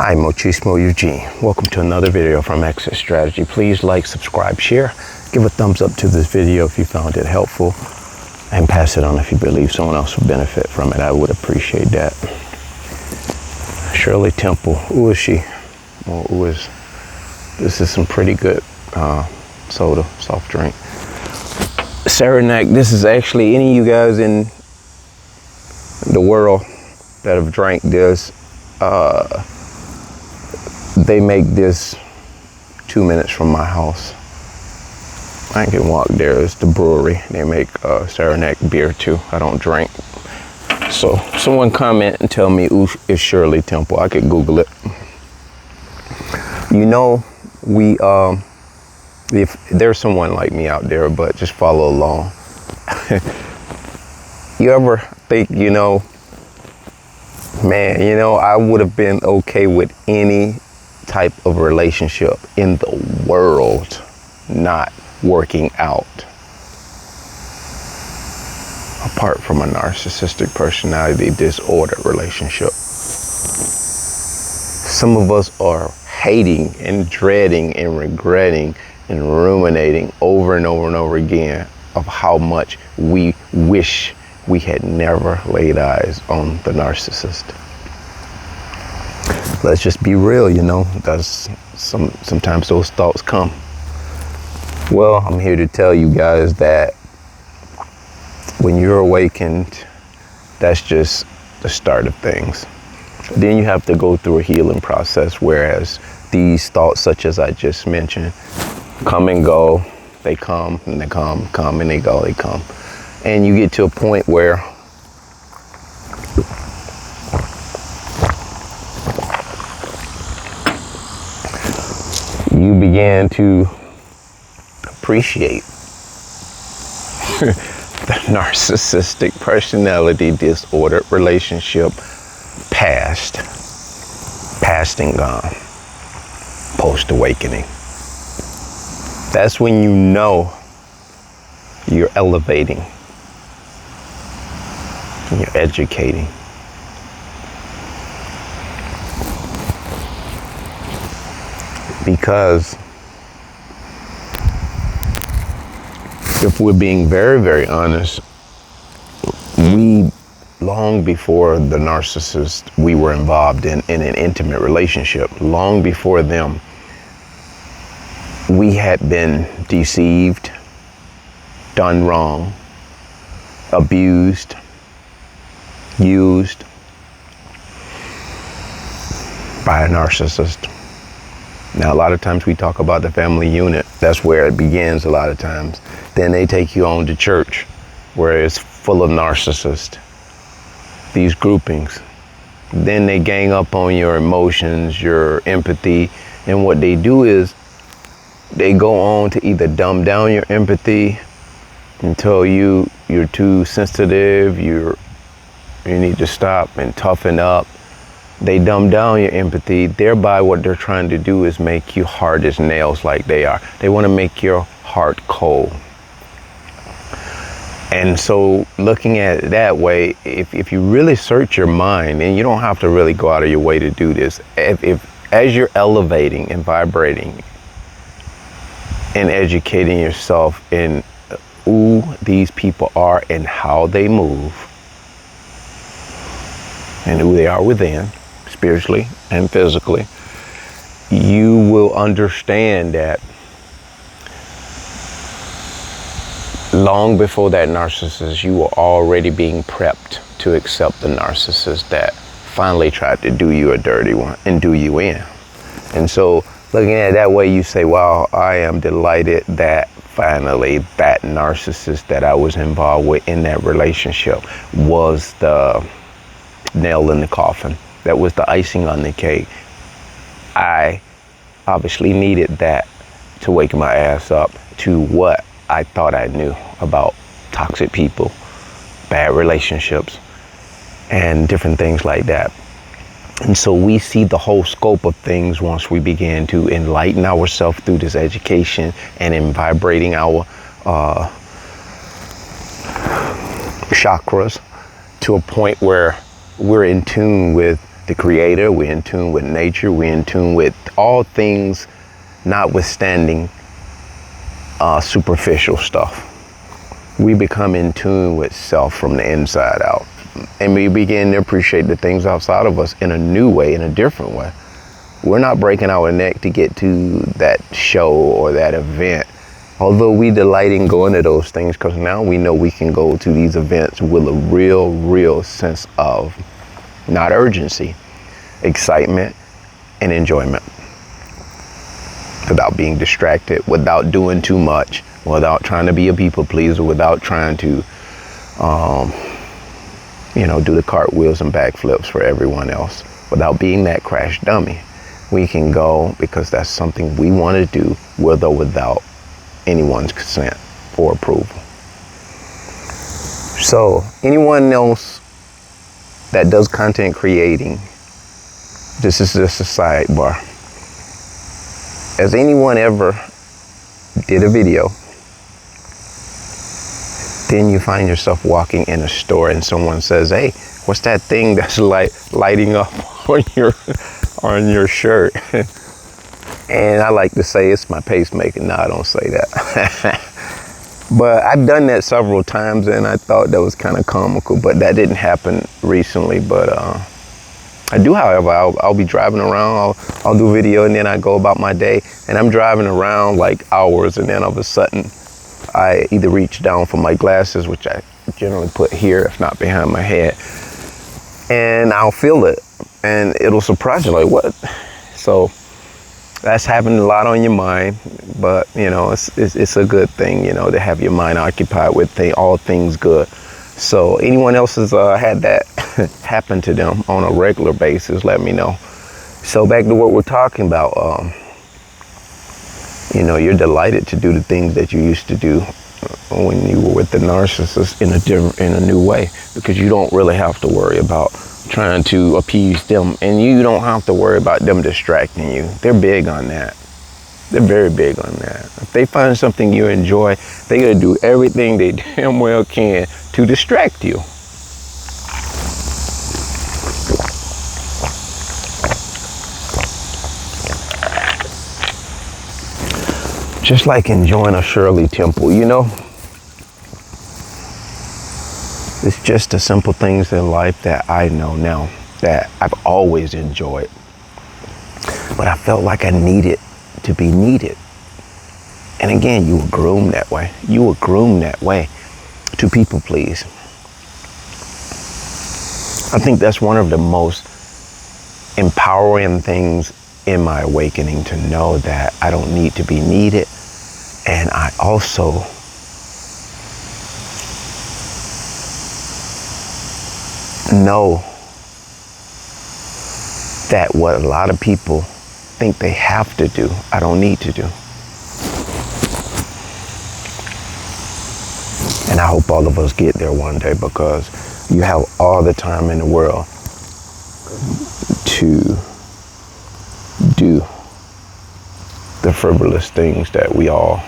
Hi, Mochismo Eugene. Welcome to another video from Exit Strategy. Please like, subscribe, share. Give a thumbs up to this video if you found it helpful, and pass it on if you believe someone else will benefit from it. I would appreciate that. Shirley Temple. Who is she? Well, this is some pretty good soda, soft drink. Saranac. This is actually, any of you guys in the world that have drank this, they make this 2 minutes from my house. I can walk there. It's the brewery. They make Saranac beer too. I don't drink. So someone comment and tell me who is Shirley Temple. I could Google it. You know, if there's someone like me out there, but just follow along. You ever think, man, I would have been okay with any type of relationship in the world not working out, apart from a narcissistic personality disorder relationship. Some of us are hating and dreading and regretting and ruminating over and over and over again of how much we wish we had never laid eyes on the narcissist. Let's just be real, that's sometimes those thoughts come. Well, I'm here to tell you guys that when you're awakened, that's just the start of things. Then you have to go through a healing process, whereas these thoughts, such as I just mentioned, come and go. They come and they come and they go, they come. And you get to a point where you begin to appreciate the narcissistic personality disorder relationship past and gone, post-awakening. That's when you know you're elevating, you're educating. Because if we're being very, very honest, we, long before the narcissist, we were involved in an intimate relationship. Long before them, we had been deceived, done wrong, abused, used by a narcissist. Now, a lot of times we talk about the family unit. That's where it begins a lot of times. Then they take you on to church, where it's full of narcissists, these groupings. Then they gang up on your emotions, your empathy. And what they do is they go on to either dumb down your empathy and tell you you're too sensitive, you need to stop and toughen up. They dumb down your empathy, thereby what they're trying to do is make you hard as nails like they are. They want to make your heart cold. And so looking at it that way, if you really search your mind, and you don't have to really go out of your way to do this, if as you're elevating and vibrating and educating yourself in who these people are and how they move and who they are within, spiritually and physically, you will understand that long before that narcissist, you were already being prepped to accept the narcissist that finally tried to do you a dirty one and do you in. And so looking at it that way, you say, wow, I am delighted that finally that narcissist that I was involved with in that relationship was the nail in the coffin. That was the icing on the cake. I obviously needed that to wake my ass up to what I thought I knew about toxic people, bad relationships, and different things like that. And so we see the whole scope of things once we begin to enlighten ourselves through this education and in vibrating our chakras to a point where we're in tune with the Creator, we're in tune with nature, we're in tune with all things, notwithstanding superficial stuff. We become in tune with self from the inside out. And we begin to appreciate the things outside of us in a new way, in a different way. We're not breaking our neck to get to that show or that event. Although we delight in going to those things, because now we know we can go to these events with a real sense of not urgency, excitement, and enjoyment. Without being distracted, without doing too much, without trying to be a people pleaser, without trying to, do the cartwheels and backflips for everyone else, without being that crash dummy. We can go because that's something we want to do, with or without anyone's consent or approval. So anyone else that does content creating, this is just a sidebar. Has anyone ever did a video, then you find yourself walking in a store and someone says, "Hey, what's that thing that's lighting up on your shirt?" And I like to say it's my pacemaker. No, I don't say that. But I've done that several times, and I thought that was kind of comical, but that didn't happen recently. But I do, however, I'll be driving around, I'll do video, and then I go about my day, and I'm driving around like hours, and then all of a sudden I either reach down for my glasses, which I generally put here, if not behind my head, and I'll feel it, and it'll surprise you, like, what? So that's having a lot on your mind, but it's a good thing, to have your mind occupied with all things good. So anyone else has had that happen to them on a regular basis, let me know. So back to what we're talking about, you're delighted to do the things that you used to do when you were with the narcissist in a new way, because you don't really have to worry about trying to appease them, and you don't have to worry about them distracting you. They're big on that. They're very big on that. If they find something you enjoy, they're gonna do everything they damn well can to distract you. Just like enjoying a Shirley Temple, It's just the simple things in life that I know now that I've always enjoyed. But I felt like I needed to be needed. And again, you were groomed that way. You were groomed that way to people please. I think that's one of the most empowering things in my awakening, to know that I don't need to be needed. And I also know that what a lot of people think they have to do, I don't need to do. And I hope all of us get there one day, because you have all the time in the world to do the frivolous things that we all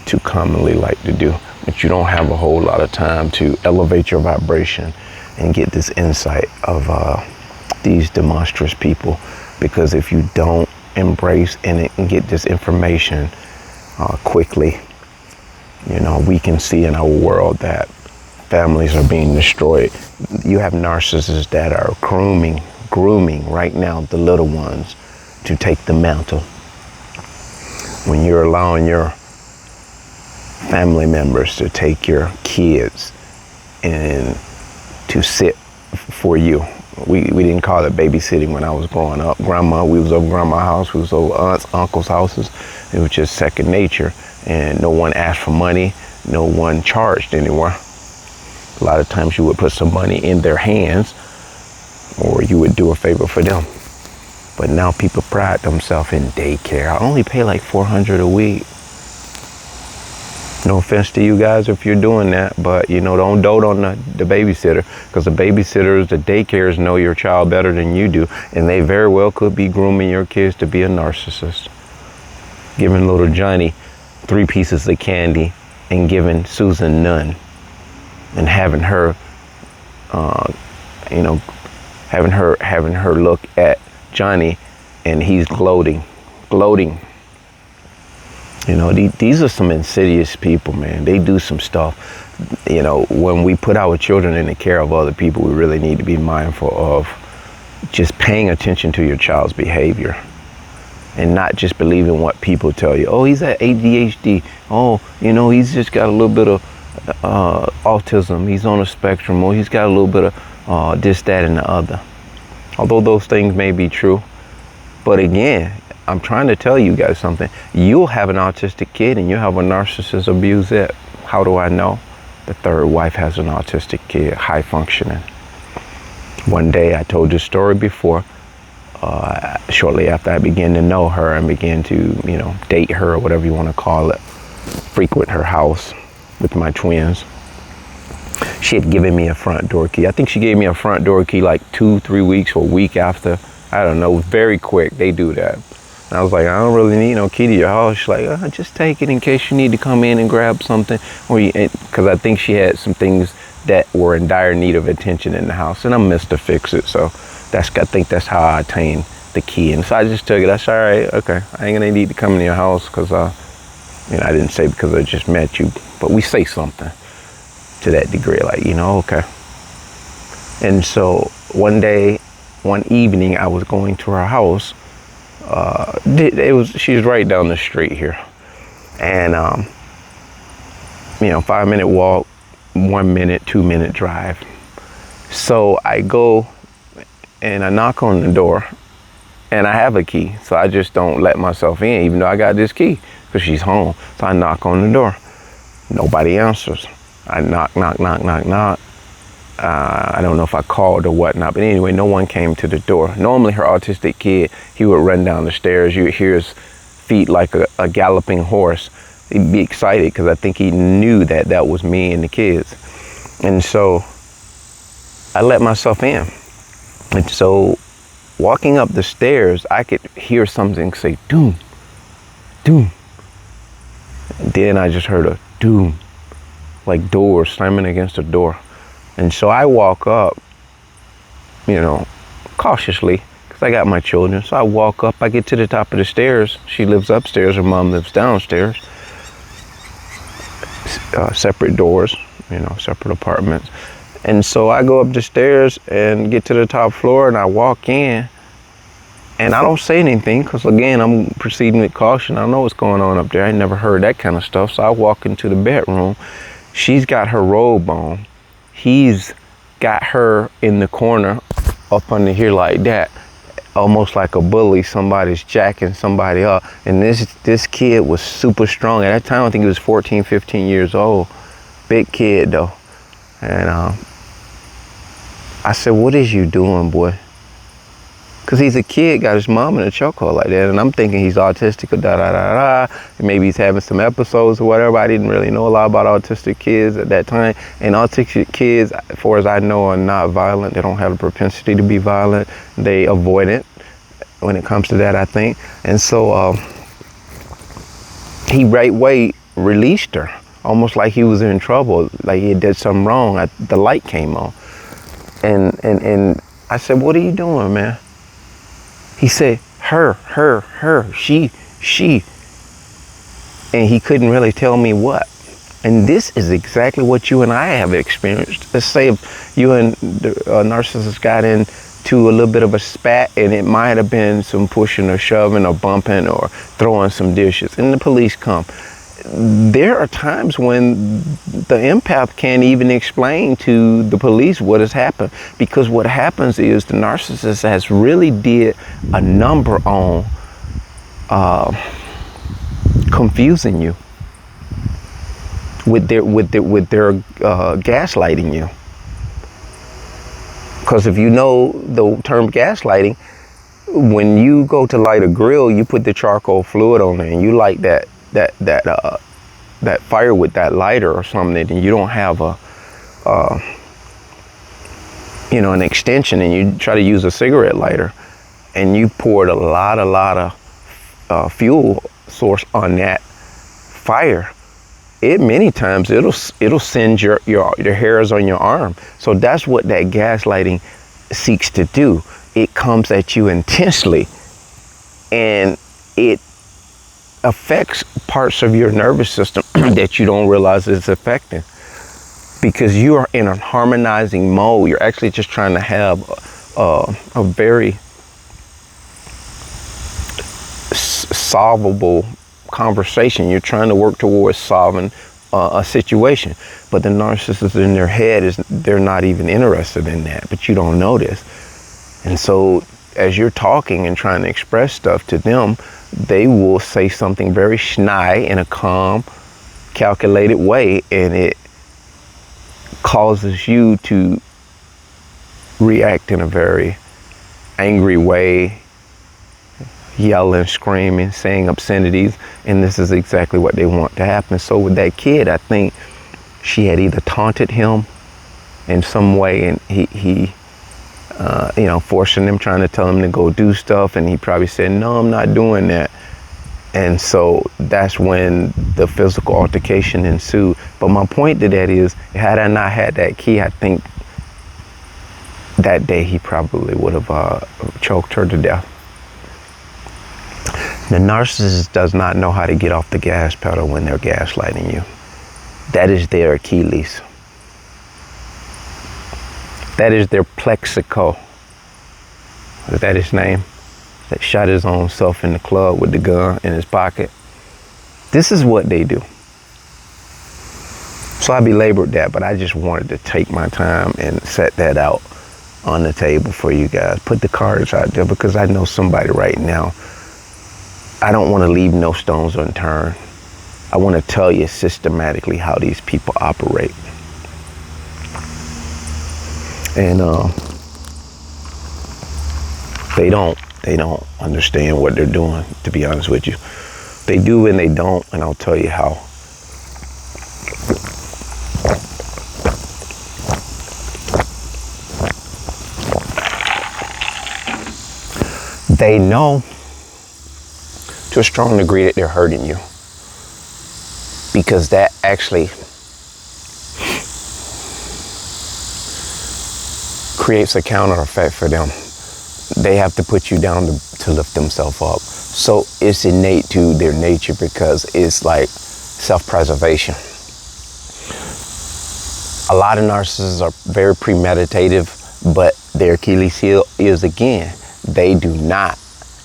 too commonly like to do. But you don't have a whole lot of time to elevate your vibration and get this insight of these demonstrous people. Because if you don't embrace and get this information quickly, we can see in our world that families are being destroyed. You have narcissists that are grooming right now the little ones to take the mantle. When you're allowing your family members to take your kids and to sit for you. We didn't call it babysitting when I was growing up. We was over grandma's house, we was over aunts, uncles' houses. It was just second nature, and no one asked for money, no one charged anywhere. A lot of times you would put some money in their hands, or you would do a favor for them. But now people pride themselves in daycare. I only pay like $400 a week. No offense to you guys if you're doing that, but don't dote on the babysitter, because the babysitters, the daycares know your child better than you do, and they very well could be grooming your kids to be a narcissist. Giving little Johnny 3 pieces of candy and giving Susan none, and having her, having her look at Johnny, and he's gloating. You know, these are some insidious people, man. They do some stuff. You know, when we put our children in the care of other people, we really need to be mindful of just paying attention to your child's behavior and not just believing what people tell you. Oh, he's at ADHD. Oh, you know, he's just got a little bit of autism. He's on a spectrum. Or he's got a little bit of this, that, and the other. Although those things may be true. But again, I'm trying to tell you guys something. You'll have an autistic kid and you'll have a narcissist abuse it. How do I know? The third wife has an autistic kid, high functioning. One day, I told this story before, shortly after I began to know her and began to, you know, date her or whatever you want to call it, frequent her house with my twins. She had given me a front door key. I think she gave me a front door key like 2-3 weeks or a week after. I don't know, very quick. They do that. And I was like, I don't really need no key to your house. She's like, just take it in case you need to come in and grab something. Because I think she had some things that were in dire need of attention in the house, and I missed to fix it. So I think that's how I attained the key. And so I just took it. I said, all right, okay, I ain't gonna need to come into your house because, you know, I didn't say because I just met you, but we say something to that degree, like, you know, okay. And so one evening, I was going to her house. She's right down the street here, and you know, 5-minute walk, 1 minute, 2-minute drive. So I go and I knock on the door, and I have a key, so I just don't let myself in, even though I got this key, because she's home. So I knock on the door. Nobody answers. I knock. I don't know if I called or whatnot, but anyway, no one came to the door. Normally, her autistic kid, he would run down the stairs. You would hear his feet like a galloping horse. He'd be excited because I think he knew that was me and the kids. And so I let myself in. And so walking up the stairs, I could hear something say, doom, doom. And then I just heard a doom, like doors slamming against a door. And so I walk up, you know, cautiously, because I got my children. So I walk up, I get to the top of the stairs. She lives upstairs, her mom lives downstairs. Separate doors, you know, separate apartments. And so I go up the stairs and get to the top floor, and I walk in, and I don't say anything because, again, I'm proceeding with caution. I don't know what's going on up there. I never heard that kind of stuff. So I walk into the bedroom. She's got her robe on. He's got her in the corner up under here like that, almost like a bully. Somebody's jacking somebody up. And this kid was super strong. At that time, I think he was 14, 15 years old. Big kid, though. And I said, what is you doing, boy? Because he's a kid, got his mom in a chokehold like that. And I'm thinking he's autistic or da-da-da-da. Maybe he's having some episodes or whatever. I didn't really know a lot about autistic kids at that time. And autistic kids, as far as I know, are not violent. They don't have a propensity to be violent. They avoid it when it comes to that, I think. And so he right away released her, almost like he was in trouble, like he did something wrong. The light came on. And I said, what are you doing, man? He said, her, she. And he couldn't really tell me what. And this is exactly what you and I have experienced. Let's say if you and the narcissist got into a little bit of a spat, and it might have been some pushing or shoving or bumping or throwing some dishes, and the police come. There are times when the empath can't even explain to the police what has happened, because what happens is the narcissist has really did a number on confusing you with their gaslighting you. Because if you know the term gaslighting, when you go to light a grill, you put the charcoal fluid on there and you light that fire with that lighter or something, and you don't have an extension, and you try to use a cigarette lighter, and you poured a lot of fuel source on that fire, many times it'll send your hairs on your arm. So that's what that gaslighting seeks to do. It comes at you intensely, and it affects parts of your nervous system that you don't realize it's affecting, because you are in a harmonizing mode. You're actually just trying to have a very solvable conversation. You're trying to work towards solving a situation, but the narcissist in their head they're not even interested in that, but you don't know this. And so as you're talking and trying to express stuff to them, they will say something very snide in a calm, calculated way, and it causes you to react in a very angry way, yelling, screaming, saying obscenities, and this is exactly what they want to happen. So with that kid, I think she had either taunted him in some way, and he forcing him, trying to tell him to go do stuff, and he probably said, no, I'm not doing that. And so that's when the physical altercation ensued. But my point to that is, had I not had that key, I think that day he probably would have choked her to death. The narcissist does not know how to get off the gas pedal when they're gaslighting you. That is their Achilles. That is their plexico. Is that his name? That shot his own self in the club with the gun in his pocket. This is what they do. So I belabored that, but I just wanted to take my time and set that out on the table for you guys. Put the cards out there, because I know somebody right now. I don't want to leave no stones unturned. I want to tell you systematically how these people operate. And they don't understand what they're doing, to be honest with you. They do and they don't, and I'll tell you how. They know to a strong degree that they're hurting you, because that actually creates a counter effect for them. They have to put you down to lift themselves up. So it's innate to their nature, because it's like self-preservation. A lot of narcissists are very premeditative, but their Achilles heel is, again, they do not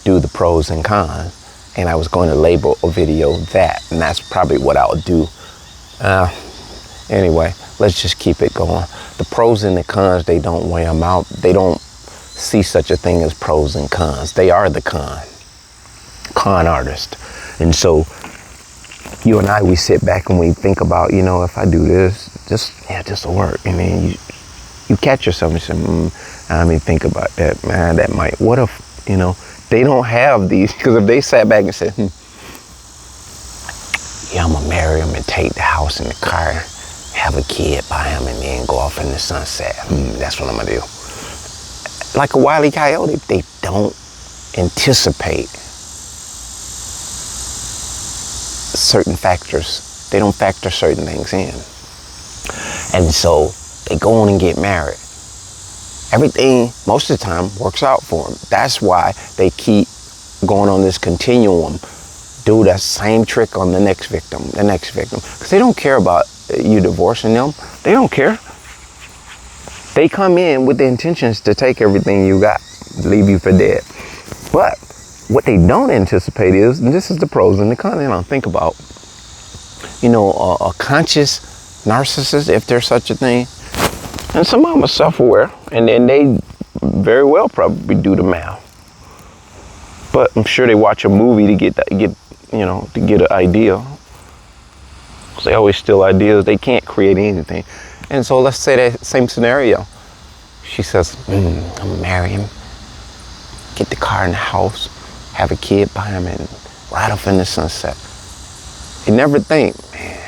do the pros and cons. And I was going to label a video that, and that's probably what I'll do. Anyway, let's just keep it going. The pros and the cons, they don't weigh them out. They don't see such a thing as pros and cons. They are the con artist. And so you and I, we sit back and we think about, if I do this, this will work. And then you catch yourself and say, think about that, man, that might, what if, they don't have these, because if they sat back and said, I'm gonna marry him and take the house and the car, have a kid by him, and then go off in the sunset, that's what I'm gonna do. Like a Wile E. Coyote, they don't anticipate certain factors. They don't factor certain things in. And so they go on and get married. Everything, most of the time, works out for them. That's why they keep going on this continuum. Do that same trick on the next victim. Because they don't care about you divorcing them. They don't care. They come in with the intentions to take everything you got, leave you for dead. But what they don't anticipate is, and this is the pros and the cons, and I'll think about, a conscious narcissist, if there's such a thing. And some of them are self-aware, and then they very well probably do the math. But I'm sure they watch a movie to get an idea. Because they always steal ideas. They can't create anything. And so let's say that same scenario. She says, I'm gonna marry him, get the car in the house, have a kid by him, and ride off in the sunset. They never think, man,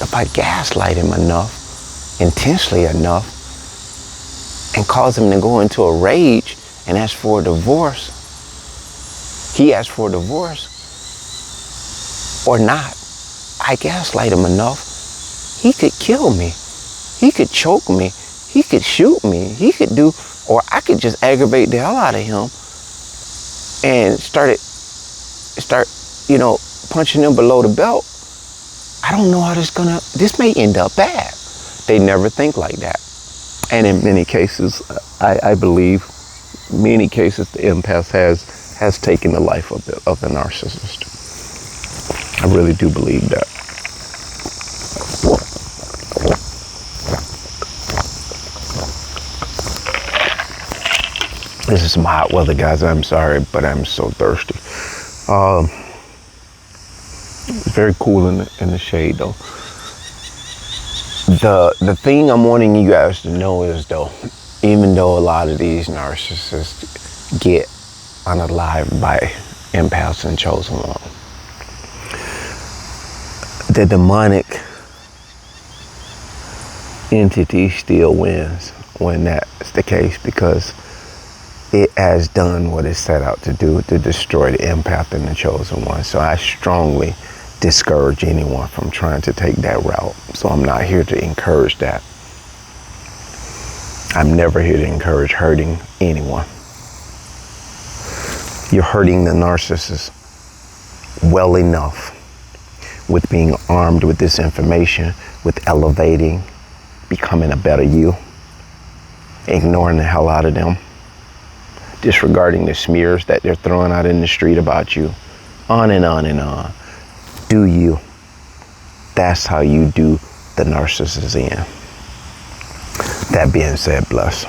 if I gaslight him enough, intensely enough, and cause him to go into a rage and ask for a divorce, he asked for a divorce, or not, I gaslight him enough, he could kill me, he could choke me, he could shoot me. He could do, or I could just aggravate the hell out of him and start, punching him below the belt. I don't know how this may end up bad. They never think like that. And in many cases, I believe, many cases, the empath has taken the life of the narcissist. I really do believe that. This is some hot weather, guys. I'm sorry, but I'm so thirsty. It's very cool in the shade, though. The thing I'm wanting you guys to know is, though, even though a lot of these narcissists get unalived by empaths and chosen one, the demonic entity still wins when that's the case, because it has done what it set out to do, to destroy the empath and the chosen one. So I strongly discourage anyone from trying to take that route. So I'm not here to encourage that. I'm never here to encourage hurting anyone. You're hurting the narcissist well enough with being armed with this information, with elevating, becoming a better you, ignoring the hell out of them, disregarding the smears that they're throwing out in the street about you, on and on and on. Do you. That's how you do the narcissist in. That being said, bless.